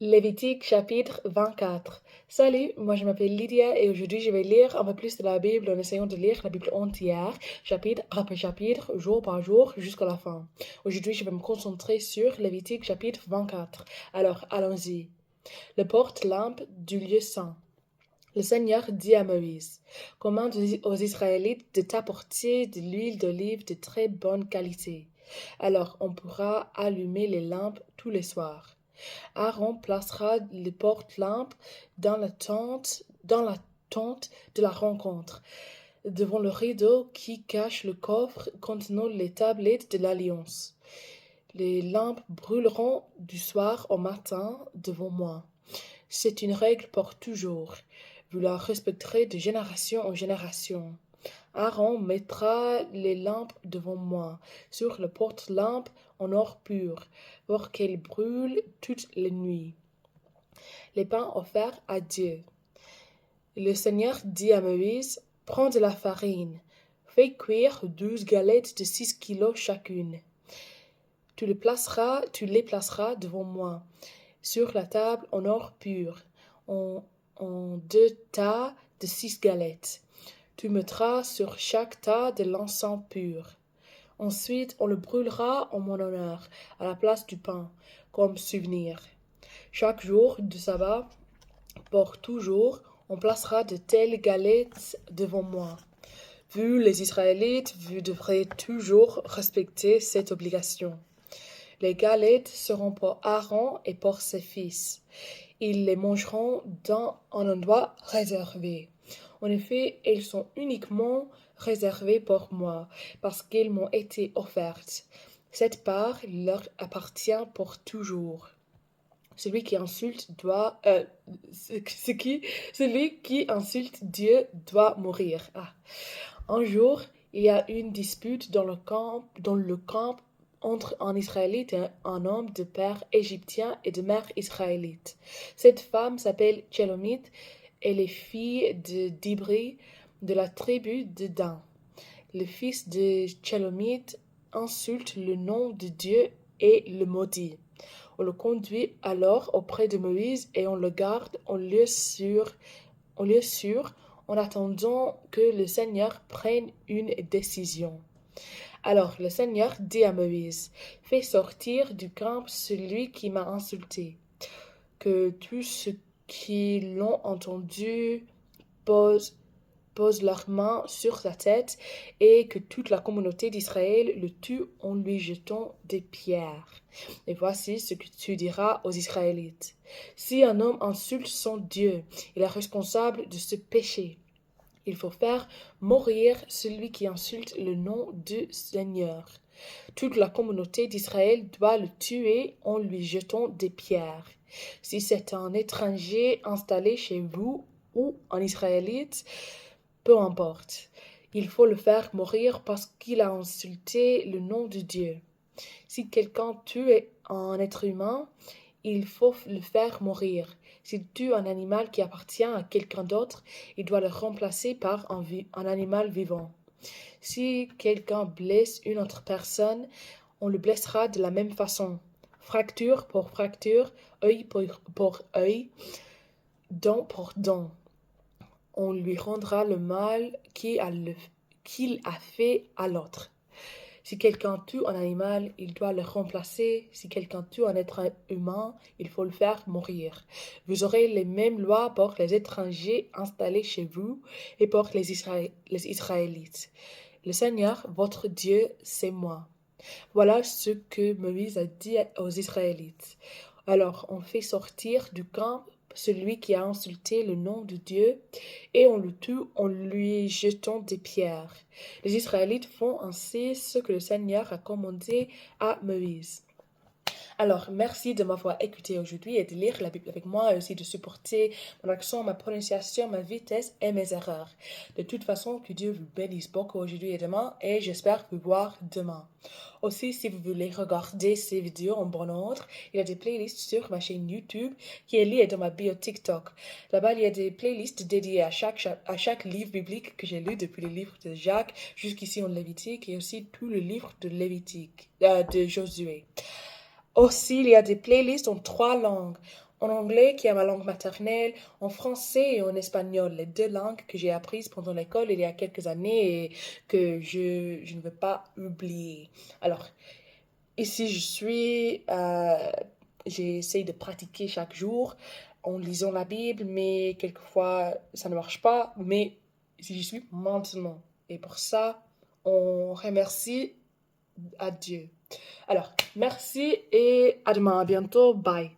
Lévitique chapitre 24. Salut, moi je m'appelle Lydia et aujourd'hui je vais lire un peu plus de la Bible en essayant de lire la Bible entière, chapitre après chapitre, jour par jour, jusqu'à la fin. Aujourd'hui je vais me concentrer sur Lévitique chapitre 24. Alors allons-y. Le porte-lampe du lieu saint. Le Seigneur dit à Moïse, commande aux Israélites de t'apporter de l'huile d'olive de très bonne qualité. Alors on pourra allumer les lampes tous les soirs. Aaron placera le porte-lampe dans la tente de la rencontre, devant le rideau qui cache le coffre contenant les tablettes de l'Alliance. Les lampes brûleront du soir au matin devant moi. C'est une règle pour toujours. Vous la respecterez de génération en génération. Aaron mettra les lampes devant moi, sur le porte-lampe en or pur, pour qu'elles brûlent toutes les nuits. Les pains offerts à Dieu. Le Seigneur dit à Moïse, prends de la farine, fais cuire 12 galettes de 6 kilos chacune. Tu les placeras devant moi, sur la table en or pur, en 2 tas de 6 galettes. Tu mettras sur chaque tas de l'encens pur. Ensuite, on le brûlera en mon honneur, à la place du pain, comme souvenir. Chaque jour du sabbat, pour toujours, on placera de telles galettes devant moi. Vous, les Israélites, vous devrez toujours respecter cette obligation. Les galettes seront pour Aaron et pour ses fils. Ils les mangeront dans un endroit réservé. En effet, elles sont uniquement réservées pour moi, parce qu'elles m'ont été offertes. Cette part leur appartient pour toujours. Celui qui insulte Dieu doit mourir. Un jour, il y a une dispute dans le camp entre un Israélite et un homme de père égyptien et de mère israélite. Cette femme s'appelle Tchelomite. Elle est fille de Dibri, de la tribu de Dan. Le fils de Tchelomite insulte le nom de Dieu et le maudit. On le conduit alors auprès de Moïse et on le garde en lieu sûr, en attendant que le Seigneur prenne une décision. Alors le Seigneur dit à Moïse, fais sortir du camp celui qui m'a insulté, que tous ceux qui l'ont entendu posent leurs mains sur sa tête et que toute la communauté d'Israël le tue en lui jetant des pierres. Et voici ce que tu diras aux Israélites. Si un homme insulte son Dieu, il est responsable de ce péché. Il faut faire mourir celui qui insulte le nom du Seigneur. Toute la communauté d'Israël doit le tuer en lui jetant des pierres. Si c'est un étranger installé chez vous ou un Israélite, peu importe. Il faut le faire mourir parce qu'il a insulté le nom de Dieu. Si quelqu'un tue un être humain, il faut le faire mourir. S'il tue un animal qui appartient à quelqu'un d'autre, il doit le remplacer par un animal vivant. Si quelqu'un blesse une autre personne, on le blessera de la même façon. Fracture pour fracture, œil pour œil, dent pour dent. On lui rendra le mal qu'il a fait à l'autre. Si quelqu'un tue un animal, il doit le remplacer. Si quelqu'un tue un être humain, il faut le faire mourir. Vous aurez les mêmes lois pour les étrangers installés chez vous et pour les Israélites. Le Seigneur, votre Dieu, c'est moi. Voilà ce que Moïse a dit aux Israélites. Alors on fait sortir du camp celui qui a insulté le nom de Dieu, et on le tue en lui jetant des pierres. Les Israélites font ainsi ce que le Seigneur a commandé à Moïse. Alors, merci de m'avoir écouté aujourd'hui et de lire la Bible avec moi et aussi de supporter mon accent, ma prononciation, ma vitesse et mes erreurs. De toute façon, que Dieu vous bénisse beaucoup aujourd'hui et demain et j'espère vous voir demain. Aussi, si vous voulez regarder ces vidéos en bon ordre, il y a des playlists sur ma chaîne YouTube qui est liée dans ma bio TikTok. Là-bas, il y a des playlists dédiées à chaque livre biblique que j'ai lu depuis le livre de Jacques jusqu'ici en Lévitique et aussi tout le livre de de Josué. Aussi, il y a des playlists en 3 langues. en anglais, qui est ma langue maternelle, en français et en espagnol, les deux langues que j'ai apprises pendant l'école il y a quelques années et que je ne veux pas oublier. Alors, ici, j'essaie de pratiquer chaque jour en lisant la Bible, mais quelquefois ça ne marche pas. Mais ici, je suis maintenant. Et pour ça, on remercie à Dieu. Alors, merci et à demain, à bientôt. Bye.